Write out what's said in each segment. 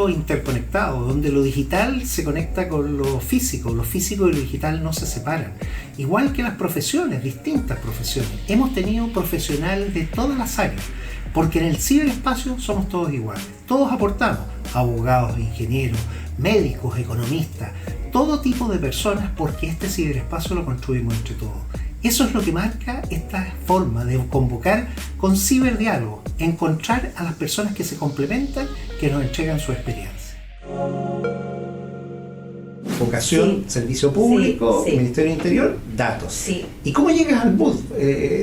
mundo interconectado, donde lo digital se conecta con lo físico y lo digital no se separan. Igual que las profesiones, distintas profesiones. Hemos tenido profesionales de todas las áreas, porque en el ciberespacio somos todos iguales. Todos aportamos, abogados, ingenieros, médicos, economistas, todo tipo de personas, porque este ciberespacio lo construimos entre todos. Eso es lo que marca esta forma de convocar con ciberdiálogo, encontrar a las personas que se complementan, que nos entregan su experiencia. Vocación, sí. Servicio público, sí, sí. Ministerio del Interior, datos. Sí. ¿Y cómo llegas al BUD?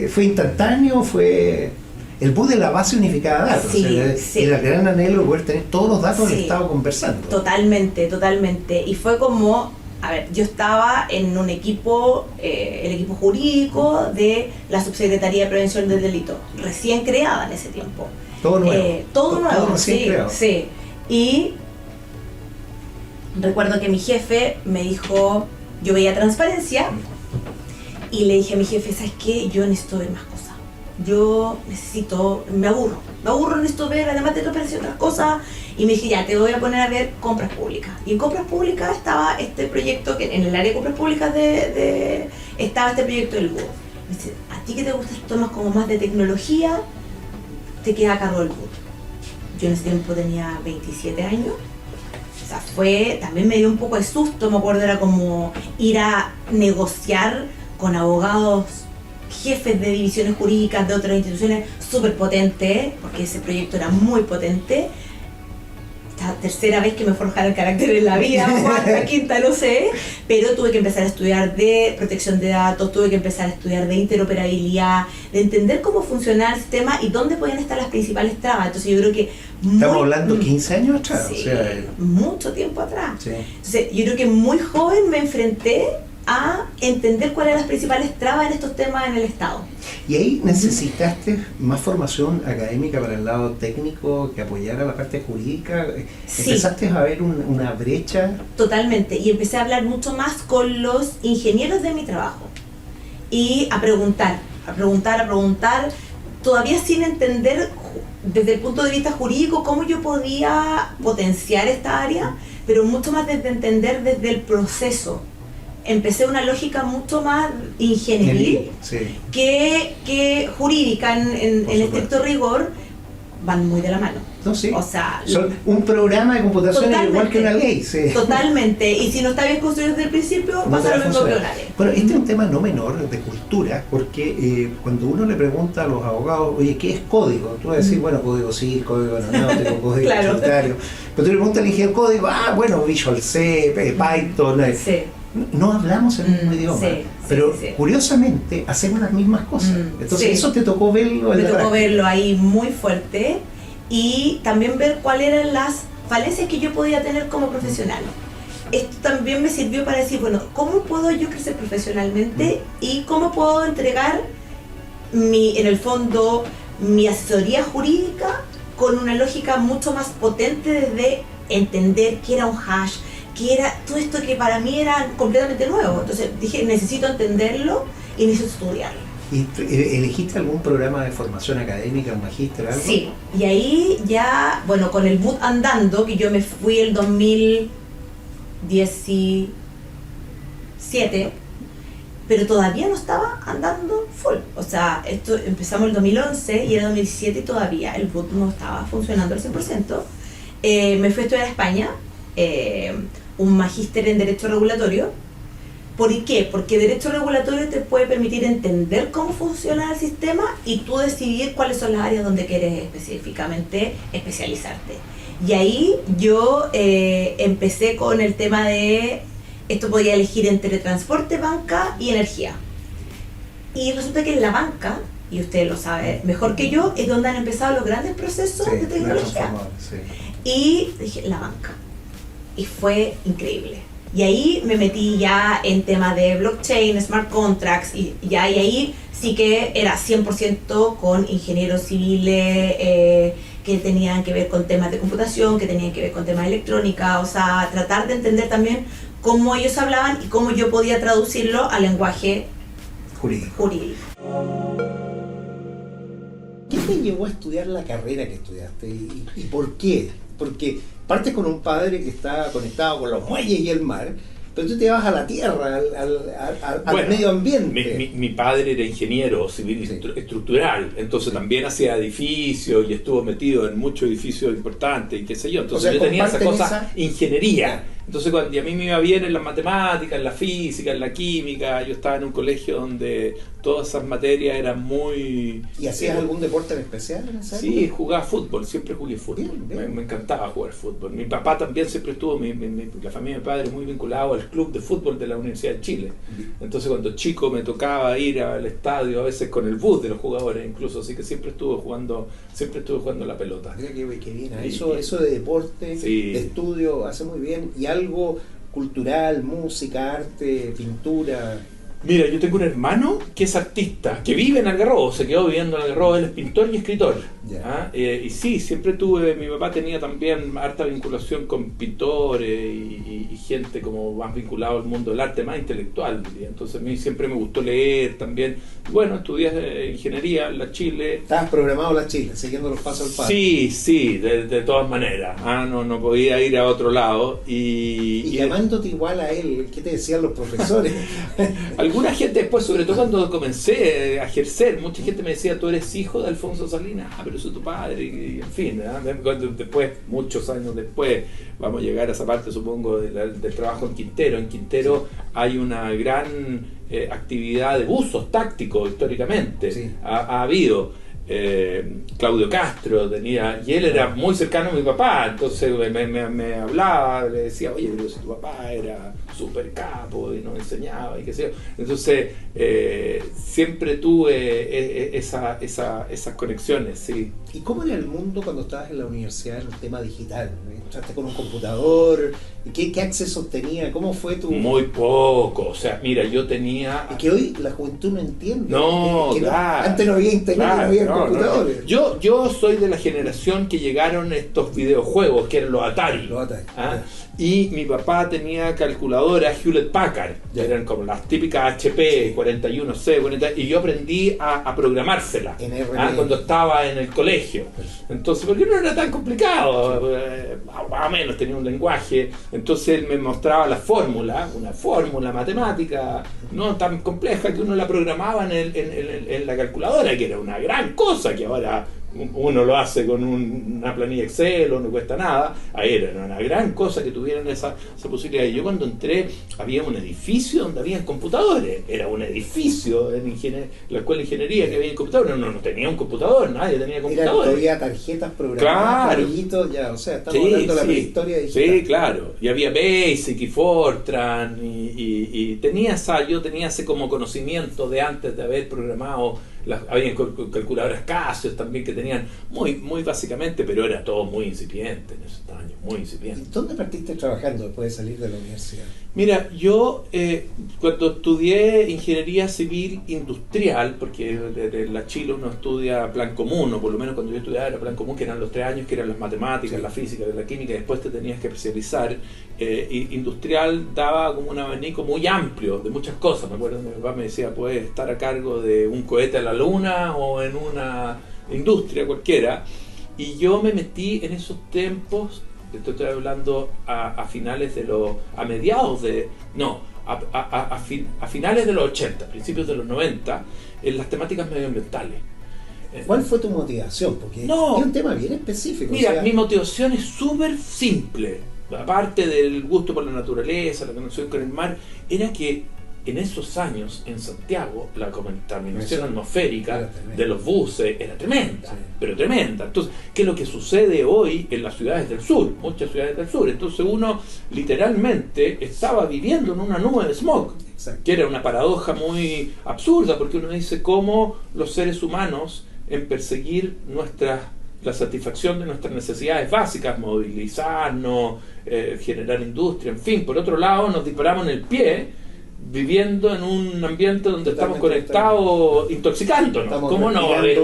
¿Fue instantáneo? ¿Fue...? El BUD es la base unificada de datos, sí, o sea, sí. Era el gran anhelo de poder tener todos los datos sí. del Estado conversando. Totalmente. Y fue como, a ver, yo estaba en un equipo, el equipo jurídico de la Subsecretaría de Prevención del Delito, recién creada en ese tiempo. Todo nuevo. Todo nuevo, todo recién sí, creado. Sí. Y recuerdo que mi jefe me dijo, yo veía transparencia, y le dije a mi jefe, ¿sabes qué? Yo necesito ver más cosas. Yo me aburro, necesito ver además de transparencia otras cosas, y me dije, ya, te voy a poner a ver compras públicas. Y en compras públicas estaba este proyecto, que en el área de compras públicas estaba este proyecto del BUD. Me dice, a ti que te gustan temas como más de tecnología, te queda a cargo del BUD. Yo en ese tiempo tenía 27 años, o sea, también me dio un poco de susto, me acuerdo, era como ir a negociar con abogados, jefes de divisiones jurídicas de otras instituciones, súper potente, porque ese proyecto era muy potente. Esta tercera vez que me forjara el carácter en la vida, cuarta, quinta, no sé, pero tuve que empezar a estudiar de protección de datos, tuve que empezar a estudiar de interoperabilidad, de entender cómo funcionaba el sistema y dónde podían estar las principales trabas. Entonces yo creo que... Estamos hablando 15 años atrás. Sí, o sea, mucho tiempo atrás. Sí. Entonces yo creo que muy joven me enfrenté a entender cuáles eran las principales trabas en estos temas en el Estado. ¿Y ahí necesitaste más formación académica para el lado técnico que apoyara la parte jurídica? Sí. ¿Empezaste a ver una brecha? Totalmente, y empecé a hablar mucho más con los ingenieros de mi trabajo y a preguntar, todavía sin entender desde el punto de vista jurídico cómo yo podía potenciar esta área, pero mucho más desde entender desde el proceso. Empecé una lógica mucho más ingenieril sí. que jurídica en estricto rigor, van muy de la mano. No, sí. O sea, son un programa de computación es igual que una ley. Sí. Totalmente, y si no está bien construido desde el principio, pasa lo mismo que una ley. Bueno, este es un tema no menor de cultura, porque cuando uno le pregunta a los abogados, oye, ¿qué es código? Tú vas a decir, bueno, código civil, código aeronáutico, código tributario. Pero tú le preguntas al ingeniero código, bueno, Visual C, Python. Sí. No hablamos el mismo idioma, pero curiosamente hacemos las mismas cosas. Entonces eso te tocó verlo en la práctica. Me tocó verlo ahí muy fuerte y también ver cuáles eran las falencias que yo podía tener como profesional. Esto también me sirvió para decir, bueno, ¿cómo puedo yo crecer profesionalmente y cómo puedo entregar en el fondo mi asesoría jurídica con una lógica mucho más potente desde entender qué era un hash, que era todo esto que para mí era completamente nuevo. Entonces dije, necesito entenderlo y necesito estudiarlo. ¿Y elegiste algún programa de formación académica, un magíster, algo? Sí, y ahí ya, bueno, con el BUD andando, que yo me fui el 2017, pero todavía no estaba andando full. O sea, esto empezamos el 2011 y era 2017 y todavía el BUD no estaba funcionando al 100%. Me fui a estudiar a España, un magíster en Derecho Regulatorio. ¿Por qué? Porque Derecho Regulatorio te puede permitir entender cómo funciona el sistema y tú decidir cuáles son las áreas donde quieres específicamente especializarte. Y ahí yo empecé con el tema de, esto podía elegir entre transporte, banca y energía. Y resulta que en la banca, y usted lo sabe mejor que yo, es donde han empezado los grandes procesos de tecnología. Sí. Y dije, la banca. Y fue increíble. Y ahí me metí ya en tema de blockchain, smart contracts, y ahí sí que era 100% con ingenieros civiles que tenían que ver con temas de computación, que tenían que ver con temas de electrónica, o sea, tratar de entender también cómo ellos hablaban y cómo yo podía traducirlo al lenguaje jurídico. ¿Qué te llevó a estudiar la carrera que estudiaste y por qué? porque partes con un padre que está conectado con los muelles y el mar, pero tú te vas a la tierra, al medio ambiente. Mi padre era ingeniero civil estructural, entonces también hacía edificios y estuvo metido en muchos edificios importantes y qué sé yo. Entonces yo tenía esa cosa, ingeniería. Entonces cuando a mí me iba bien en las matemáticas, en la física, en la química, yo estaba en un colegio donde todas esas materias eran muy... ¿Y hacías algún deporte en especial en esa época? Sí, jugaba fútbol, siempre jugué fútbol. Me encantaba jugar fútbol. Mi papá también siempre estuvo, la familia de mi padre, muy vinculado al club de fútbol de la Universidad de Chile. Entonces cuando chico me tocaba ir al estadio, a veces con el bus de los jugadores incluso, así que siempre estuve jugando la pelota. Mira qué bien, eso de deporte, de estudio, hace muy bien. Y algo cultural, música, arte, pintura. Mira, yo tengo un hermano que es artista, que vive en Algarrobo, se quedó viviendo en Algarrobo, él es pintor y escritor. Y sí, siempre mi papá tenía también harta vinculación con pintores y gente como más vinculada al mundo del arte, más intelectual, diría. Entonces a mí siempre me gustó leer también. Bueno, estudié ingeniería en la Chile. ¿Estabas programado en la Chile, siguiendo los pasos al padre? Sí, de todas maneras. No podía ir a otro lado. Y llamándote igual a él, ¿qué te decían los profesores? Alguna gente después, sobre todo cuando comencé a ejercer, mucha gente me decía, tú eres hijo de Alfonso Salinas, pero soy tu padre, y en fin, después, muchos años después, vamos a llegar a esa parte, supongo, del trabajo en Quintero. En Quintero hay una gran actividad de buzos tácticos históricamente. Sí. Ha habido Claudio Castro tenía, y él era muy cercano a mi papá, entonces me hablaba, le decía, oye, pero si tu papá era súper capo y nos enseñaba y qué sé yo. Entonces siempre tuve esas conexiones, sí. ¿Y cómo era el mundo cuando estabas en la universidad en el tema digital? ¿Entraste con un computador? ¿Qué accesos tenía? ¿Cómo fue tu...? Muy poco, o sea, mira, yo tenía... Es que hoy la juventud no entiende. Claro. Antes no había internet, no había computadores. No. Yo soy de la generación que llegaron estos videojuegos, que eran los Atari. Y mi papá tenía calculadoras Hewlett Packard, que eran como las típicas HP, 41C, 40, y yo aprendí a programárselas cuando estaba en el colegio. Entonces, porque no era tan complicado, más o menos tenía un lenguaje. Entonces él me mostraba la fórmula, una fórmula matemática no tan compleja, que uno la programaba en la calculadora, que era una gran cosa, que ahora uno lo hace con una planilla Excel o no cuesta nada. Ahí era una gran cosa que tuvieran esa posibilidad. Y yo cuando entré había un edificio donde había computadores, era un edificio en la escuela de ingeniería que había computadores. No tenía un computador, nadie tenía computadores. Había tarjetas programadas, claro. Ya, o sea, estamos hablando de la prehistoria digital. Sí, claro. Y había Basic y Fortran y yo tenía ese como conocimiento de antes de haber programado. Había calculadoras Casio también que tenían muy básicamente, pero era todo muy incipiente en esos años, muy incipiente. ¿Y dónde partiste trabajando después de salir de la universidad? Mira, yo cuando estudié ingeniería civil industrial, porque en la Chile uno estudia plan común, o por lo menos cuando yo estudiaba era plan común, que eran los 3 años, que eran las matemáticas, la física, la química, y después te tenías que especializar. Industrial daba como un abanico muy amplio de muchas cosas. Me acuerdo que mi papá me decía, puedes estar a cargo de un cohete a la luna o en una industria cualquiera. Y yo me metí en esos tiempos, estoy hablando a finales de los 80, principios de los 90, en las temáticas medioambientales. ¿Cuál fue tu motivación? Porque es un tema bien específico. Mira, mi motivación es súper simple. Aparte del gusto por la naturaleza, la conexión con el mar, era que en esos años en Santiago la contaminación atmosférica de los buses era tremenda, pero tremenda. Entonces, ¿qué es lo que sucede hoy en las ciudades del sur? Muchas ciudades del sur. Entonces uno literalmente estaba viviendo en una nube de smog, que era una paradoja muy absurda, porque uno dice cómo los seres humanos, en perseguir la satisfacción de nuestras necesidades básicas, movilizarnos, generar industria, en fin, por otro lado nos disparamos en el pie viviendo en un ambiente donde estamos conectados, intoxicándonos. ¿Cómo no va a haber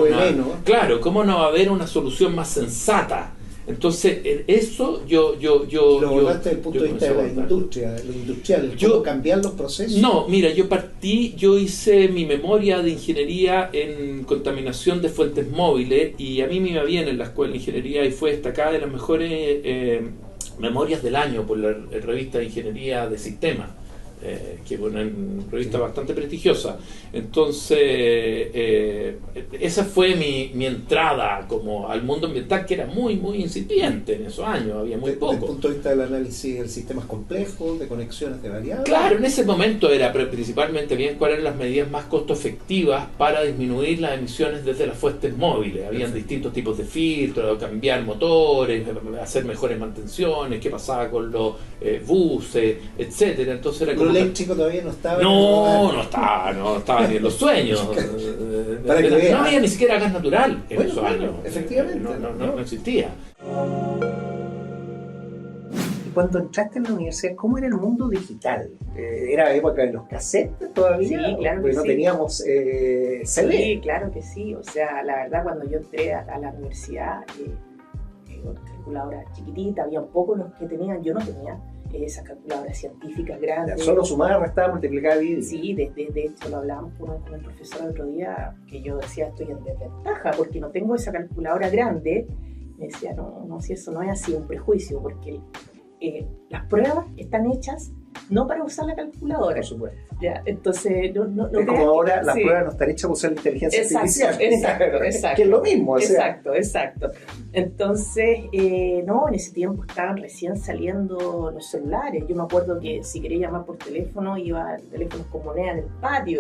¿cómo no va a haber una solución más sensata Entonces, eso yo lo abordaste desde el punto de vista de la industria, lo industrial, ¿cómo cambiar los procesos? No, mira, yo hice mi memoria de ingeniería en contaminación de fuentes móviles y a mí me iba bien en la escuela de ingeniería y fue destacada de las mejores memorias del año por la revista de Ingeniería de Sistemas. Que es una revista bastante prestigiosa. Entonces, esa fue mi entrada como al mundo ambiental, que era muy incipiente en esos años, había muy poco. Desde el punto de vista del análisis de sistemas complejos, de conexiones de variables. Claro, en ese momento era principalmente bien cuáles eran las medidas más costo efectivas para disminuir las emisiones desde las fuentes móviles. Habían distintos tipos de filtros, cambiar motores, hacer mejores mantenciones, qué pasaba con los buses, etcétera. Entonces era como eléctrico todavía no estaba. No estaba ni en los sueños. No había ni siquiera gas natural en esos años. Efectivamente. No existía. Y cuando entraste en la universidad, ¿cómo era el mundo digital? ¿Era época de los cassettes todavía? Sí, claro. Porque no teníamos CD. Sí, claro que sí. O sea, la verdad, cuando yo entré a la universidad, calculadora chiquitita, había pocos los que tenían, yo no tenía esas calculadoras científicas grandes. Ya, solo sumar, restar, multiplicar, dividir. Sí, de hecho lo hablábamos con el profesor el otro día, que yo decía estoy en desventaja porque no tengo esa calculadora grande. Me decía, no, si eso no es así, un prejuicio, porque las pruebas están hechas no para usar la calculadora. Por supuesto. Ya, entonces, no es como ahora las pruebas no están hechas para usar la inteligencia artificial. Exacto. Que es lo mismo. Exacto. Entonces, en ese tiempo estaban recién saliendo los celulares. Yo me acuerdo que si quería llamar por teléfono, iba al teléfono con moneda en el patio.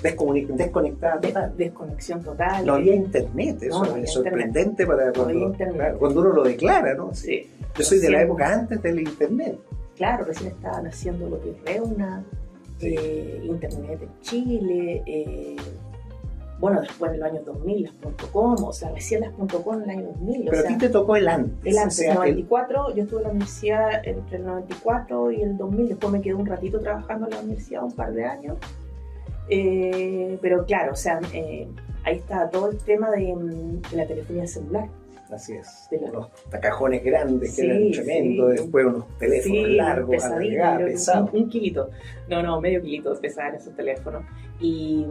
Desconectada total. Desconexión total. No había internet, eso es sorprendente para cuando uno lo declara, ¿no? Sí. Yo soy de la época antes del internet. Claro, recién estaban haciendo lo que es Reuna, Internet en Chile, después en los años 2000 las .com, o sea, recién las .com en el año 2000. Pero a ti te tocó el antes. El antes, el 94, yo estuve en la universidad entre el 94 y el 2000, después me quedé un ratito trabajando en la universidad, un par de años. Pero claro, o sea, ahí está todo el tema de la telefonía celular. Así es, unos cajones grandes que eran tremendos, después unos teléfonos largos, pesados. Un kilito, medio kilito pesaban esos teléfonos. Y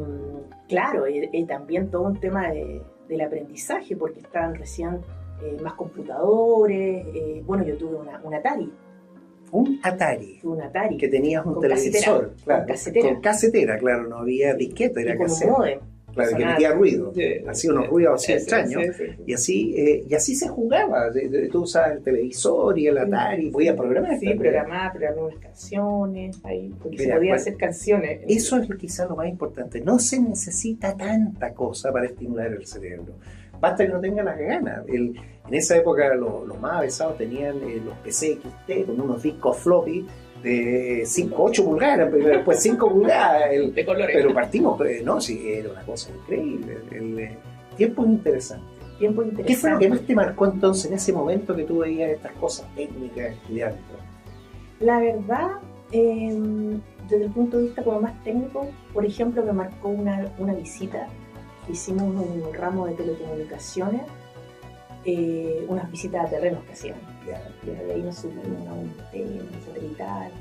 claro, también todo un tema del aprendizaje, porque estaban recién más computadores. Yo tuve un Atari. Un Atari. Que tenías un televisor. Con casetera, claro, no había disqueta, era casetera. Claro, que emitía ruido, hacía unos ruidos así extraños, sí. Y así se jugaba. Tú usabas el televisor y el Atari, podías programar. Sí, programar unas canciones, porque se podía hacer canciones. Eso es quizás lo más importante. No se necesita tanta cosa para estimular el cerebro. Basta que no tengan las ganas. En esa época los más avesados tenían los PC XT con unos discos floppy de 8 pulgadas, después 5 pulgadas, de colores. Pero partimos, era una cosa increíble. El tiempo interesante. ¿Qué fue lo que más te marcó entonces en ese momento que tú veías estas cosas técnicas estudiando? La verdad, desde el punto de vista como más técnico, por ejemplo, me marcó una visita. Hicimos un ramo de telecomunicaciones, unas visitas a terrenos que hacían. Y ahí nos subimos a un satelital.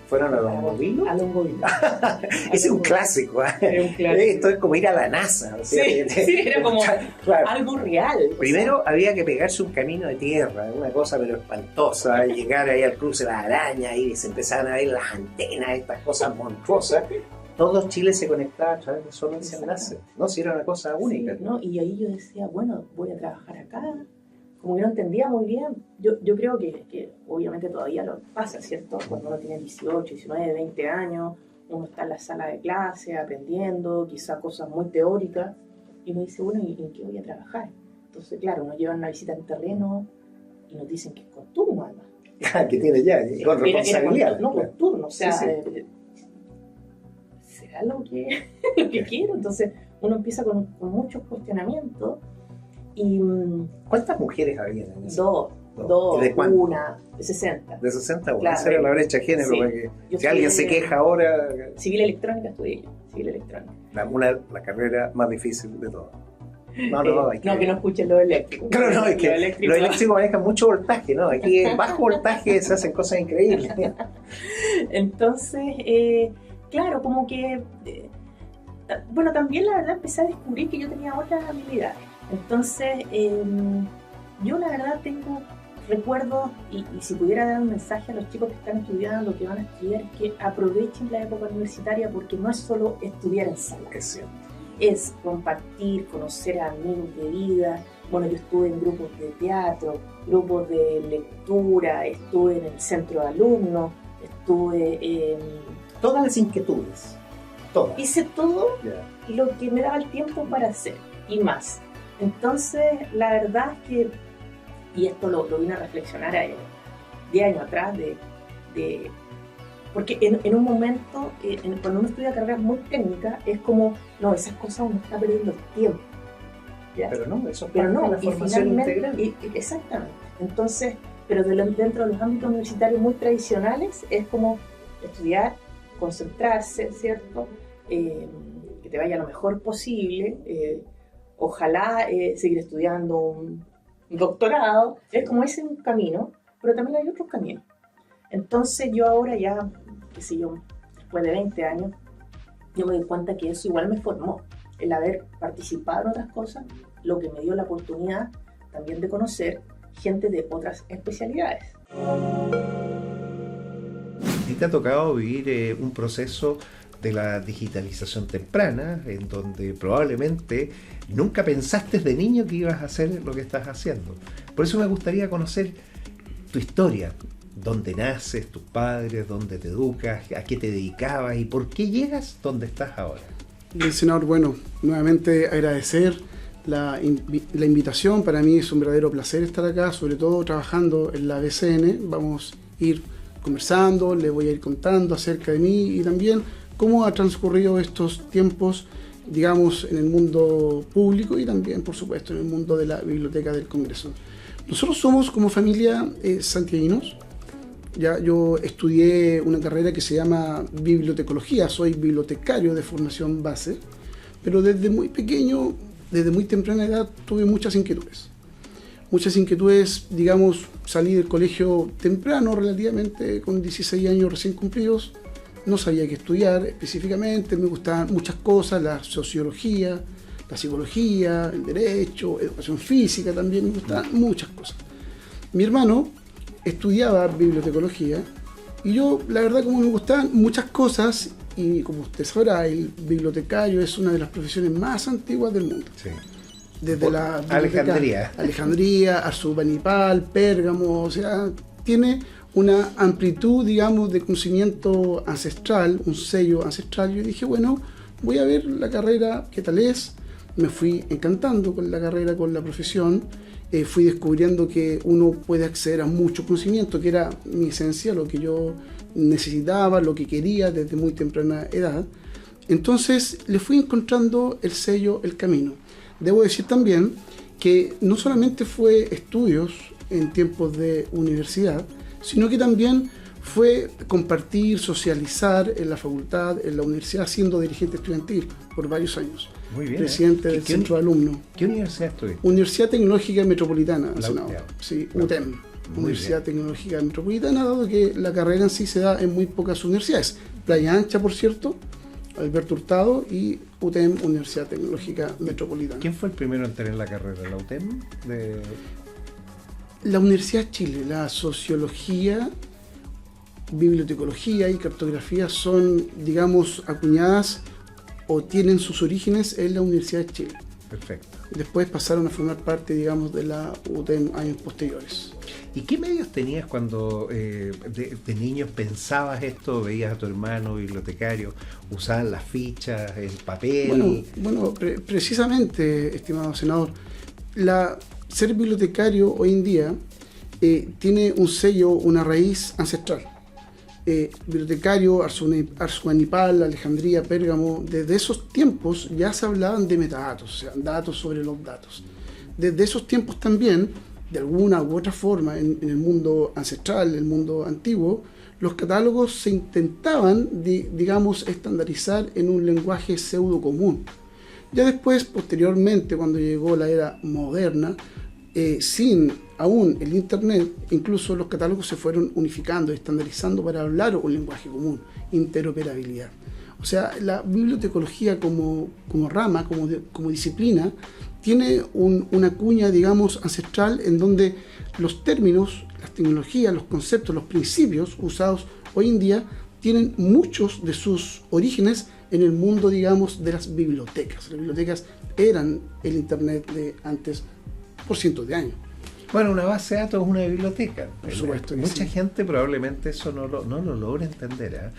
¿Fueron a Longovilo? A Longovilo. Ese es un clásico. Esto es como ir a la NASA. Era como algo real. Primero había que pegarse un camino de tierra, una cosa pero espantosa, llegar ahí al cruce de las arañas y se empezaban a ver las antenas, estas cosas monstruosas. Todo Chile se conectaba a través de solo ese enlace. Si era una cosa única. Sí, y ahí yo decía, voy a trabajar acá. Como que no entendía muy bien. Yo creo que obviamente todavía lo pasa, ¿cierto? Cuando uno tiene 18, 19, 20 años, uno está en la sala de clase aprendiendo, quizá cosas muy teóricas, y uno dice, ¿y en qué voy a trabajar? Entonces, claro, nos llevan una visita en terreno y nos dicen que es con turno, además. Que tiene ya, con responsabilidad. Con turno, o sea... ¿será lo que quiero? Entonces uno empieza con muchos cuestionamientos. Y, ¿cuántas mujeres había en eso? Dos, ¿De cuánto? una, de 60. De 60, bueno, claro. Esa era la brecha de género, porque si alguien se queja ahora... Civil electrónica estudié yo, civil electrónica. La carrera más difícil de todas. No, que no escuchen lo eléctrico. Claro, no, es que los eléctricos manejan mucho voltaje, ¿no? Aquí en bajo voltaje se hacen cosas increíbles. Entonces, claro, como que... bueno, también la verdad empecé a descubrir que yo tenía otras habilidades. Entonces, yo la verdad recuerdo, y si pudiera dar un mensaje a los chicos que están estudiando, que van a estudiar, es que aprovechen la época universitaria, porque no es solo estudiar en sala. Es cierto. Es compartir, conocer a amigos de vida. Bueno, yo estuve en grupos de teatro, grupos de lectura, estuve en el centro de alumnos, estuve en... Todas las inquietudes. Todas. Hice todo lo que me daba el tiempo para hacer, y más. Entonces, la verdad es que, y esto lo vine a reflexionar 10 años atrás, porque en un momento, cuando uno estudia carreras muy técnicas, es como, no, esas cosas uno está perdiendo el tiempo. ¿Ya? Pero no, eso es pero no, de la formación integral. Exactamente. Entonces, pero dentro de los ámbitos universitarios muy tradicionales, es como estudiar, concentrarse, ¿cierto? Que te vaya lo mejor posible, ojalá seguir estudiando un doctorado, es como ese un camino, pero también hay otros caminos. Entonces yo ahora ya, qué sé yo, después de 20 años, yo me di cuenta que eso igual me formó, el haber participado en otras cosas, lo que me dio la oportunidad también de conocer gente de otras especialidades. ¿Y te ha tocado vivir un proceso de la digitalización temprana, en donde probablemente nunca pensaste de niño que ibas a hacer lo que estás haciendo? Por eso me gustaría conocer tu historia, dónde naces, tus padres, dónde te educas, a qué te dedicabas y por qué llegas donde estás ahora. Bien, senador, bueno, nuevamente agradecer la invitación. Para mí es un verdadero placer estar acá, sobre todo trabajando en la BCN. Vamos a ir conversando, le voy a ir contando acerca de mí y también cómo ha transcurrido estos tiempos, digamos, en el mundo público y también, por supuesto, en el mundo de la Biblioteca del Congreso. Nosotros somos, como familia, santiaguinos. Ya yo estudié una carrera que se llama bibliotecología, soy bibliotecario de formación base, pero desde muy pequeño, desde muy temprana edad, tuve muchas inquietudes. Digamos, salí del colegio temprano, relativamente, con 16 años recién cumplidos. No sabía qué estudiar específicamente, me gustaban muchas cosas, la sociología, la psicología, el derecho, educación física también, me gustaban muchas cosas. Mi hermano estudiaba bibliotecología y yo, la verdad, como me gustaban muchas cosas, y como usted sabrá, el bibliotecario es una de las profesiones más antiguas del mundo. Sí. Desde la Alejandría, Arzubanipal, Pérgamo, o sea, tiene una amplitud, digamos, de conocimiento ancestral, un sello ancestral. Yo dije, bueno, voy a ver la carrera, qué tal es. Me fui encantando con la carrera, con la profesión. Fui descubriendo que uno puede acceder a mucho conocimiento, que era mi esencia, lo que yo necesitaba, lo que quería desde muy temprana edad. Entonces le fui encontrando el sello, el camino. Debo decir también que no solamente fue estudios en tiempos de universidad, sino que también fue compartir, socializar en la facultad, en la universidad, siendo dirigente estudiantil por varios años. Muy bien. Presidente del centro de alumnos. ¿Qué universidad estudiaste? Universidad Tecnológica Metropolitana, senador. Sí, UTEM. Universidad Tecnológica Metropolitana, dado que la carrera en sí se da en muy pocas universidades. Playa Ancha, por cierto, Alberto Hurtado, y UTEM, Universidad Tecnológica Metropolitana. ¿Quién fue el primero en tener la carrera? ¿La UTEM? La Universidad de Chile, la sociología, bibliotecología y cartografía son, digamos, acuñadas o tienen sus orígenes en la Universidad de Chile. Perfecto. Después pasaron a formar parte, digamos, de la UTEM años posteriores. ¿Y qué medios tenías cuando de niños pensabas esto? ¿Veías a tu hermano bibliotecario? ¿Usaban las fichas, el papel? Bueno, precisamente, estimado senador, ser bibliotecario hoy en día tiene un sello, una raíz ancestral. Bibliotecario, Arzubanipal, Alejandría, Pérgamo, desde esos tiempos ya se hablaban de metadatos, o sea, datos sobre los datos. Desde esos tiempos también, de alguna u otra forma, en el mundo ancestral, en el mundo antiguo, los catálogos se intentaban, digamos, estandarizar en un lenguaje pseudo común. Ya después, posteriormente, cuando llegó la era moderna, sin aún el Internet, incluso los catálogos se fueron unificando, estandarizando para hablar un lenguaje común, interoperabilidad. O sea, la bibliotecología como rama, como disciplina, tiene una cuña, digamos, ancestral en donde los términos, las tecnologías, los conceptos, los principios usados hoy en día tienen muchos de sus orígenes en el mundo, digamos, de las bibliotecas. Las bibliotecas eran el Internet de antes por cientos de años. Bueno, una base de datos es una biblioteca. Por supuesto que Mucha sí. gente probablemente eso no lo logra entender.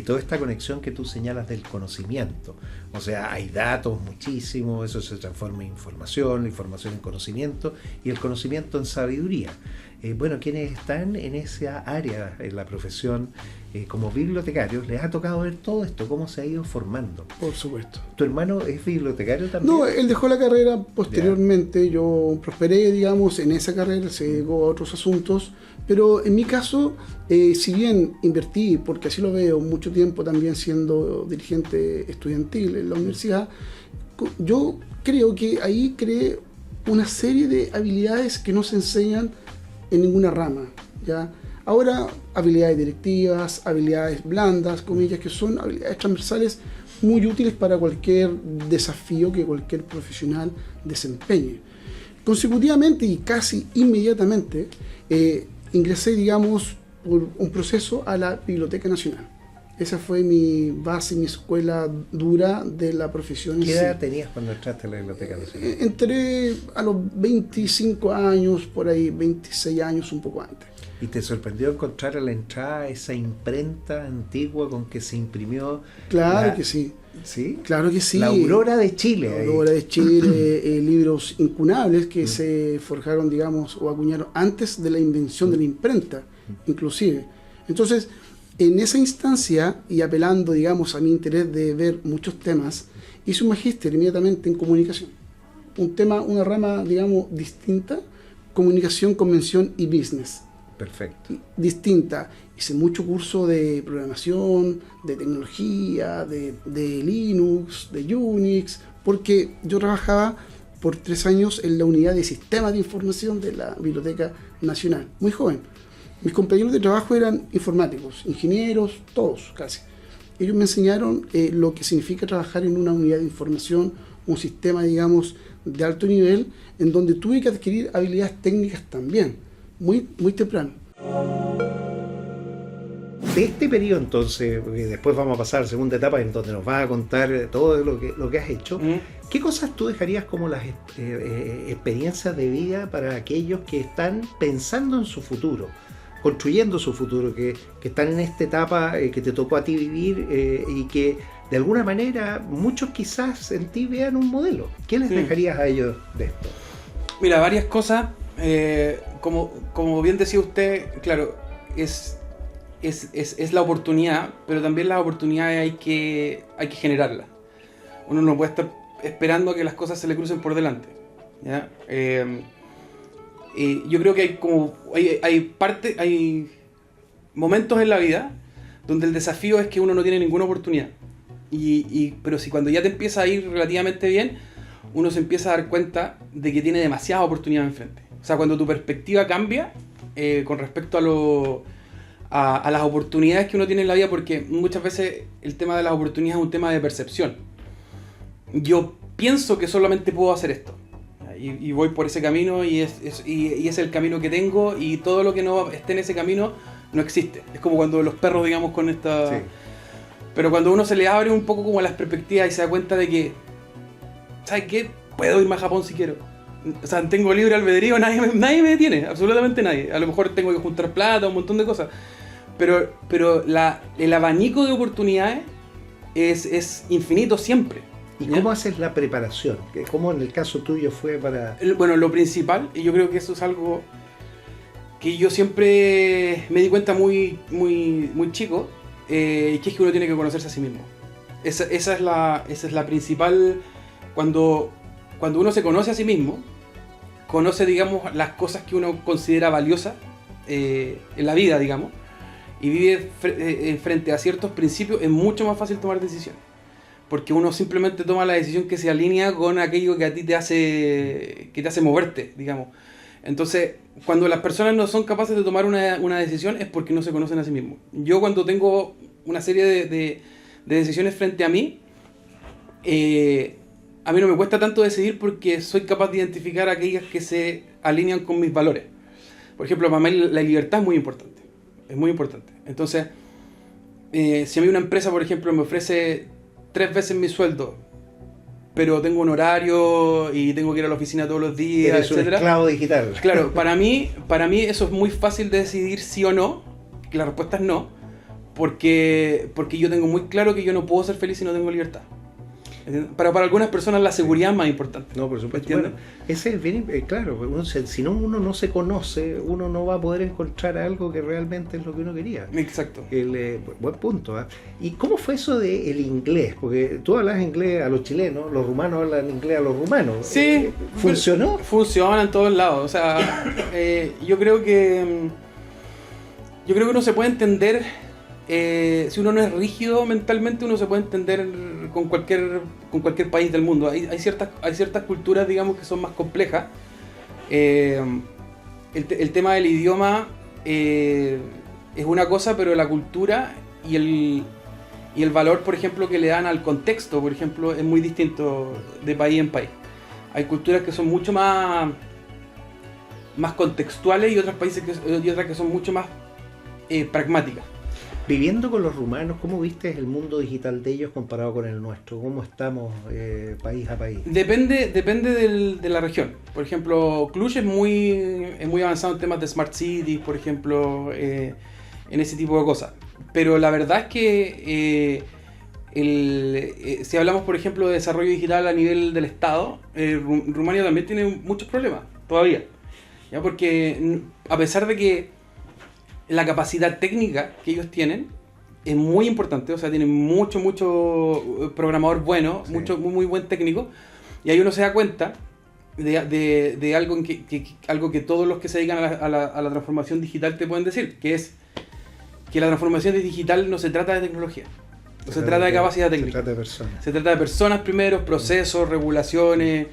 Toda esta conexión que tú señalas del conocimiento. O sea, hay datos muchísimos, eso se transforma en información, la información en conocimiento y el conocimiento en sabiduría. Bueno, quienes están en esa área, en la profesión, como bibliotecarios, les ha tocado ver todo esto, cómo se ha ido formando. Por supuesto. ¿Tu hermano es bibliotecario también? No, él dejó la carrera posteriormente, yo prosperé, digamos, en esa carrera, se dedicó a otros asuntos, pero en mi caso, si bien invertí, porque así lo veo, mucho tiempo también siendo dirigente estudiantil en la universidad, yo creo que ahí creé una serie de habilidades que no se enseñan en ninguna rama, ¿ya? Ahora, habilidades directivas, habilidades blandas, comillas, que son habilidades transversales muy útiles para cualquier desafío que cualquier profesional desempeñe. Consecutivamente y casi inmediatamente, ingresé, digamos, por un proceso a la Biblioteca Nacional. Esa fue mi base, mi escuela dura de la profesión. ¿Qué edad tenías cuando entraste a la Biblioteca Nacional? Entré a los 25 años, por ahí, 26 años, un poco antes. ¿Y te sorprendió encontrar a la entrada esa imprenta antigua con que se imprimió? Claro que sí. ¿Sí? Claro que sí. La Aurora de Chile. La Aurora de Chile, libros incunables que se forjaron, digamos, o acuñaron antes de la invención de la imprenta, inclusive. Entonces, en esa instancia, y apelando, digamos, a mi interés de ver muchos temas, hice un magíster inmediatamente en comunicación. Un tema, una rama, digamos, distinta, comunicación, convención y business. Perfecto. Distinta. Hice mucho curso de programación, de tecnología, de Linux, de Unix, porque yo trabajaba por 3 años en la unidad de sistemas de información de la Biblioteca Nacional, muy joven. Mis compañeros de trabajo eran informáticos, ingenieros, todos casi. Ellos me enseñaron lo que significa trabajar en una unidad de información, un sistema, digamos, de alto nivel, en donde tuve que adquirir habilidades técnicas también, muy temprano. De este periodo, entonces, después vamos a pasar a la segunda etapa en donde nos vas a contar todo lo que has hecho. ¿Qué cosas tú dejarías como las experiencias de vida para aquellos que están pensando en su futuro, construyendo su futuro, que están en esta etapa que te tocó a ti vivir y que de alguna manera muchos quizás en ti vean un modelo? ¿Qué les dejarías a ellos de esto? Mira, varias cosas. Como bien decía usted, claro, es la oportunidad, pero también las oportunidades hay que generarlas. Uno no puede estar esperando a que las cosas se le crucen por delante, ¿ya? Yo creo que hay momentos en la vida donde el desafío es que uno no tiene ninguna oportunidad. Pero si cuando ya te empieza a ir relativamente bien, uno se empieza a dar cuenta de que tiene demasiadas oportunidades enfrente. O sea, cuando tu perspectiva cambia con respecto a las oportunidades que uno tiene en la vida, porque muchas veces el tema de las oportunidades es un tema de percepción. Yo pienso que solamente puedo hacer esto. Y voy por ese camino y es el camino que tengo, y todo lo que no esté en ese camino no existe. Es como cuando los perros, digamos, con esta... Sí. Pero cuando uno se le abre un poco como las perspectivas y se da cuenta de que, ¿sabes qué? Puedo irme a Japón si quiero. O sea, tengo libre albedrío, nadie me detiene, absolutamente nadie. A lo mejor tengo que juntar plata, un montón de cosas. Pero el abanico de oportunidades es infinito siempre. ¿Y cómo haces la preparación? ¿Cómo en el caso tuyo fue para...? Bueno, lo principal, y yo creo que eso es algo que yo siempre me di cuenta muy chico, que es que uno tiene que conocerse a sí mismo. Esa es la principal... Cuando uno se conoce a sí mismo, conoce, digamos, las cosas que uno considera valiosas en la vida, digamos, y vive frente a ciertos principios, es mucho más fácil tomar decisiones. porque uno simplemente toma la decisión que se alinea con aquello que a ti te hace moverte, digamos. Entonces, cuando las personas no son capaces de tomar una decisión es porque no se conocen a sí mismos. Yo cuando tengo una serie de decisiones frente a mí no me cuesta tanto decidir porque soy capaz de identificar aquellas que se alinean con mis valores. Por ejemplo, para mí la libertad es muy importante. Es muy importante. Entonces, si a mí una empresa, por ejemplo, me ofrece 3 veces mi sueldo, pero tengo un horario y tengo que ir a la oficina todos los días, eres un esclavo digital. Claro, para mí eso es muy fácil de decidir sí o no. La respuesta es no, porque yo tengo muy claro que yo no puedo ser feliz si no tengo libertad. Pero para algunas personas la seguridad es más importante. No, por supuesto. Bueno, ese es bien, claro, si no, uno no se conoce, uno no va a poder encontrar algo que realmente es lo que uno quería. Exacto. Buen punto. ¿Y cómo fue eso del inglés? Porque tú hablas inglés a los chilenos, los rumanos hablan inglés a los rumanos. Sí. ¿Funcionó? Funciona en todos lados. O sea, yo creo que uno se puede entender. Si uno no es rígido mentalmente, uno se puede entender con cualquier país del mundo. Hay ciertas culturas, digamos, que son más complejas. El tema del idioma es una cosa, pero la cultura y el valor, por ejemplo, que le dan al contexto, por ejemplo, es muy distinto de país en país. Hay culturas que son mucho más contextuales y otras que son mucho más pragmáticas. Viviendo con los rumanos, ¿cómo viste el mundo digital de ellos comparado con el nuestro? ¿Cómo estamos país a país? Depende de la región. Por ejemplo, Cluj es muy avanzado en temas de Smart Cities, por ejemplo, en ese tipo de cosas. Pero la verdad es que si hablamos, por ejemplo, de desarrollo digital a nivel del Estado, Rumania también tiene muchos problemas, todavía. ¿Ya? Porque a pesar de que la capacidad técnica que ellos tienen es muy importante, o sea, tienen mucho programador bueno, sí. Muy buen técnico, y ahí uno se da cuenta de algo algo que todos los que se dedican a la transformación digital te pueden decir, que es que la transformación digital no se trata de tecnología, no se trata de capacidad técnica. Se trata de personas. Se trata de personas primero, procesos, regulaciones,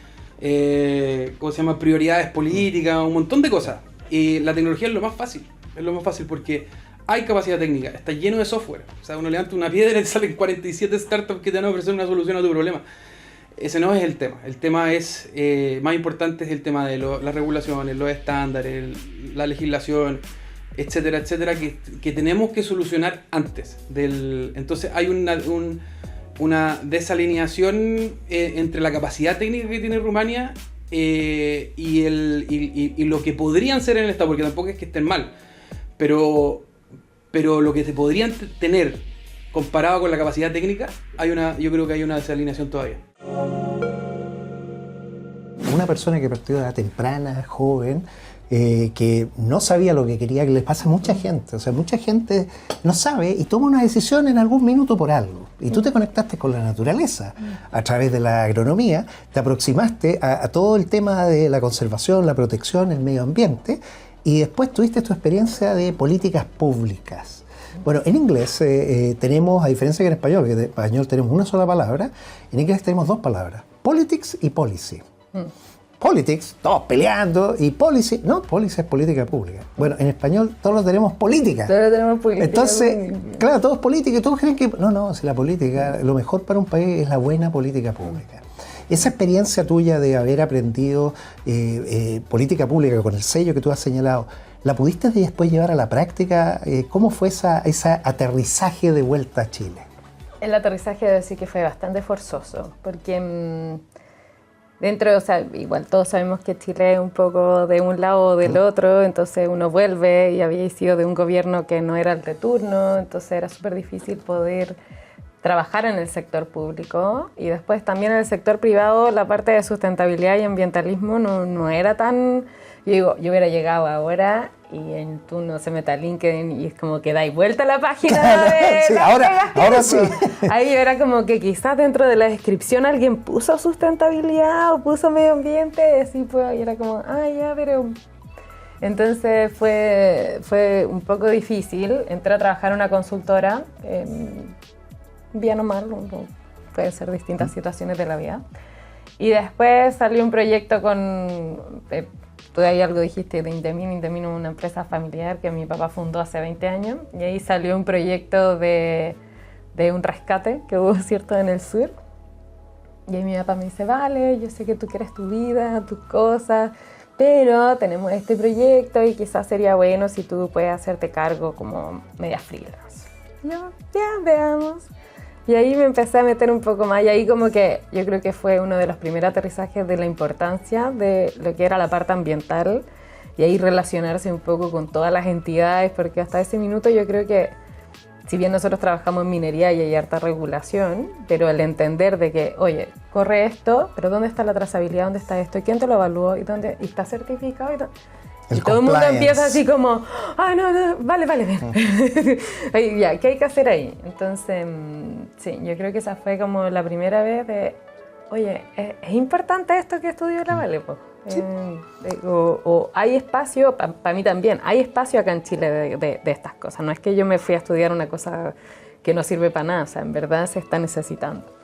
prioridades políticas, un montón de cosas. Y la tecnología es lo más fácil. Es lo más fácil porque hay capacidad técnica, está lleno de software. O sea, uno levanta una piedra y salen 47 startups que te van a ofrecer una solución a tu problema. Ese no es el tema. El tema es, más importante es el tema de las regulaciones, los estándares, la legislación, etcétera, etcétera, que tenemos que solucionar antes. Entonces hay una desalineación entre la capacidad técnica que tiene Rumania y lo que podrían ser en el Estado, porque tampoco es que estén mal. Pero lo que se podrían tener comparado con la capacidad técnica, yo creo que hay una desalineación todavía. Una persona que partió de edad temprana, joven, que no sabía lo que quería, que le pasa a mucha gente. O sea, mucha gente no sabe y toma una decisión en algún minuto por algo. Y tú te conectaste con la naturaleza a través de la agronomía, te aproximaste a todo el tema de la conservación, la protección, el medio ambiente. Y después tuviste tu experiencia de políticas públicas. Bueno, en inglés tenemos, a diferencia que en español, que en español tenemos una sola palabra, en inglés tenemos 2 palabras, politics y policy. Politics, todos peleando, y policy, no, policy es política pública. Bueno, en español todos tenemos política. Todos tenemos política. Entonces, claro, todos política, y todos creen que, no, si la política, lo mejor para un país es la buena política pública. Esa experiencia tuya de haber aprendido política pública con el sello que tú has señalado, ¿la pudiste después llevar a la práctica? ¿Cómo fue ese aterrizaje de vuelta a Chile? El aterrizaje debo decir que fue bastante forzoso, porque dentro, o sea, igual todos sabemos que Chile es un poco de un lado o del otro, entonces uno vuelve y había sido de un gobierno que no era el de turno, entonces era súper difícil poder trabajar en el sector público, y después también en el sector privado la parte de sustentabilidad y ambientalismo no era tan... Yo hubiera llegado ahora y en turno se mete a LinkedIn y es como que dais vuelta a la página de sí, ahora sí. Ahí era como que quizás dentro de la descripción alguien puso sustentabilidad o puso medio ambiente, así pues, y era como, ya, pero... Entonces fue un poco difícil. Entré a trabajar en una consultora, bien o mal, pueden ser distintas situaciones de la vida. Y después salió un proyecto con, tú ahí algo dijiste de Indemin. Indemin es una empresa familiar que mi papá fundó hace 20 años, y ahí salió un proyecto de un rescate que hubo, ¿cierto?, en el sur. Y ahí mi papá me dice, vale, yo sé que tú quieres tu vida, tus cosas, pero tenemos este proyecto y quizás sería bueno si tú puedes hacerte cargo como media freelance. Y yo, ya, veamos. Y ahí me empecé a meter un poco más, y ahí como que yo creo que fue uno de los primeros aterrizajes de la importancia de lo que era la parte ambiental, y ahí relacionarse un poco con todas las entidades, porque hasta ese minuto yo creo que, si bien nosotros trabajamos en minería y hay harta regulación, pero el entender de que, oye, corre esto, pero ¿dónde está la trazabilidad? ¿Dónde está esto? ¿Y quién te lo evaluó? ¿Y dónde? ¿Y está certificado? Y todo el mundo empieza así como, no, vale, bien. Ya, ¿qué hay que hacer ahí? Entonces, sí, yo creo que esa fue como la primera vez de, oye, ¿es importante esto que estudió la Vale? Pues, sí. O hay espacio, para mí también, hay espacio acá en Chile de estas cosas. No es que yo me fui a estudiar una cosa que no sirve para nada, o sea, en verdad se está necesitando.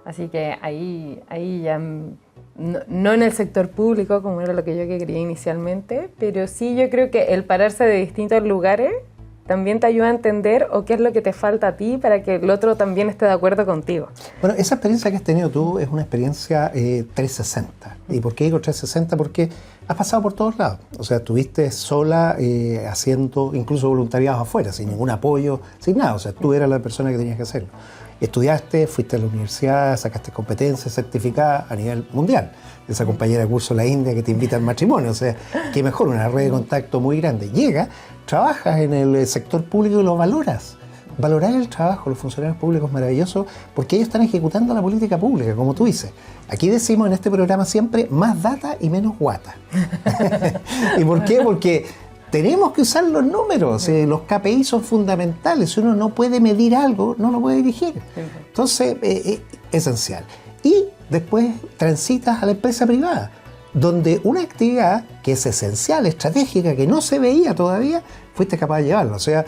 Así que ahí ya, no en el sector público, como era lo que yo quería inicialmente, pero sí yo creo que el pararse de distintos lugares también te ayuda a entender o qué es lo que te falta a ti para que el otro también esté de acuerdo contigo. Bueno, esa experiencia que has tenido tú es una experiencia 360. ¿Y por qué digo 360? Porque has pasado por todos lados. O sea, estuviste sola haciendo incluso voluntariados afuera, sin ningún apoyo, sin nada. O sea, tú eras la persona que tenías que hacerlo. Estudiaste, fuiste a la universidad, sacaste competencias certificadas a nivel mundial. Esa compañera de curso La India que te invita al matrimonio, o sea, qué mejor, una red de contacto muy grande. Llega, trabajas en el sector público y lo valoras. Valorar el trabajo, los funcionarios públicos es maravilloso porque ellos están ejecutando la política pública, como tú dices. Aquí decimos en este programa siempre más data y menos guata. ¿Y por qué? Porque tenemos que usar los números, los KPI son fundamentales. Si uno no puede medir algo, no lo puede dirigir. Entonces, esencial. Y después transitas a la empresa privada, donde una actividad que es esencial, estratégica, que no se veía todavía, fuiste capaz de llevarla. O sea,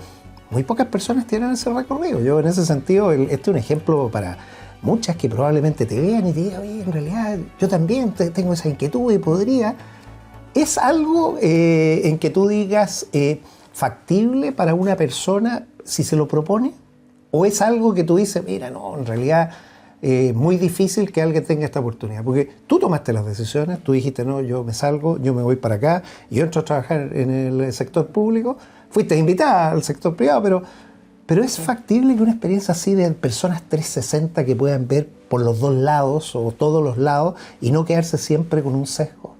muy pocas personas tienen ese recorrido. Yo en ese sentido, este es un ejemplo para muchas que probablemente te vean y te digan, oye, en realidad yo también tengo esa inquietud y podría. ¿Es algo en que tú digas factible para una persona si se lo propone? ¿O es algo que tú dices, mira, no, en realidad es muy difícil que alguien tenga esta oportunidad? Porque tú tomaste las decisiones, tú dijiste, no, yo me salgo, yo me voy para acá, y yo entro a trabajar en el sector público, fuiste invitada al sector privado, pero ¿es factible que una experiencia así de personas 360 que puedan ver por los dos lados o todos los lados y no quedarse siempre con un sesgo?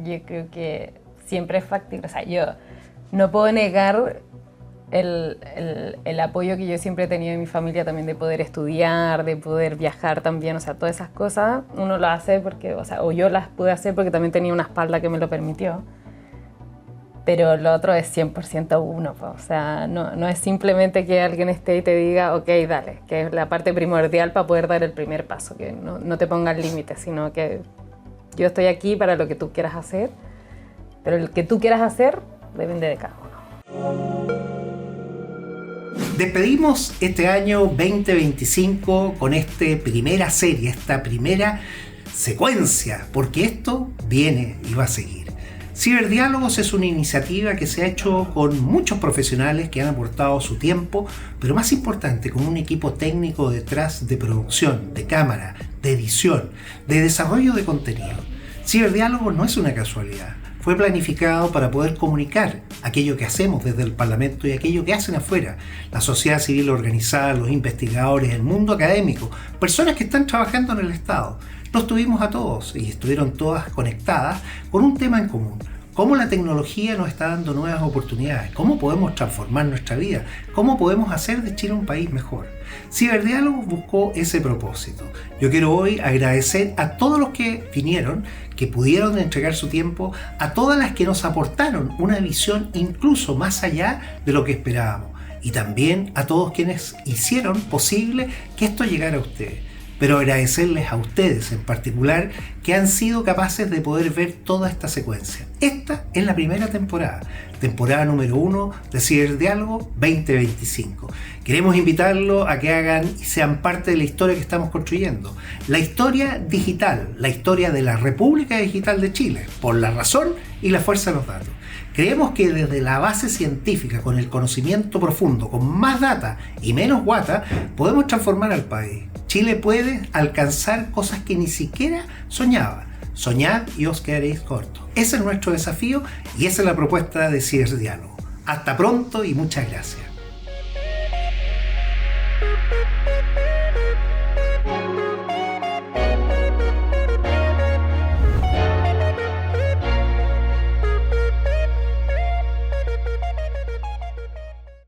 Yo creo que siempre es factible. O sea, yo no puedo negar el apoyo que yo siempre he tenido en mi familia también, de poder estudiar, de poder viajar también. O sea, todas esas cosas uno las hace porque, o yo las pude hacer porque también tenía una espalda que me lo permitió. Pero lo otro es 100% uno. Pues. O sea, no es simplemente que alguien esté y te diga, ok, dale, que es la parte primordial para poder dar el primer paso, que no te ponga límites, sino que yo estoy aquí para lo que tú quieras hacer, pero el que tú quieras hacer depende de cada uno. Despedimos este año 2025 con esta primera serie, esta primera secuencia, porque esto viene y va a seguir. Ciberdiálogos es una iniciativa que se ha hecho con muchos profesionales que han aportado su tiempo, pero más importante, con un equipo técnico detrás de producción, de cámara, de edición, de desarrollo de contenido. Ciberdiálogos no es una casualidad. Fue planificado para poder comunicar aquello que hacemos desde el Parlamento y aquello que hacen afuera, la sociedad civil organizada, los investigadores, el mundo académico, personas que están trabajando en el Estado. Los tuvimos a todos y estuvieron todas conectadas con un tema en común: cómo la tecnología nos está dando nuevas oportunidades, cómo podemos transformar nuestra vida, cómo podemos hacer de Chile un país mejor. Ciberdiálogos buscó ese propósito. Yo quiero hoy agradecer a todos los que vinieron, que pudieron entregar su tiempo, a todas las que nos aportaron una visión incluso más allá de lo que esperábamos, y también a todos quienes hicieron posible que esto llegara a ustedes. Pero agradecerles a ustedes en particular, que han sido capaces de poder ver toda esta secuencia. Esta es la primera temporada. temporada número 1 de Ciberdiálogo 2025. Queremos invitarlos a que hagan y sean parte de la historia que estamos construyendo. La historia digital, la historia de la República Digital de Chile, por la razón y la fuerza de los datos. Creemos que desde la base científica, con el conocimiento profundo, con más data y menos guata, podemos transformar al país. Chile puede alcanzar cosas que ni siquiera soñaba. Soñad y os quedaréis cortos. Ese es nuestro desafío y esa es la propuesta de Ciberdiálogo. Hasta pronto y muchas gracias.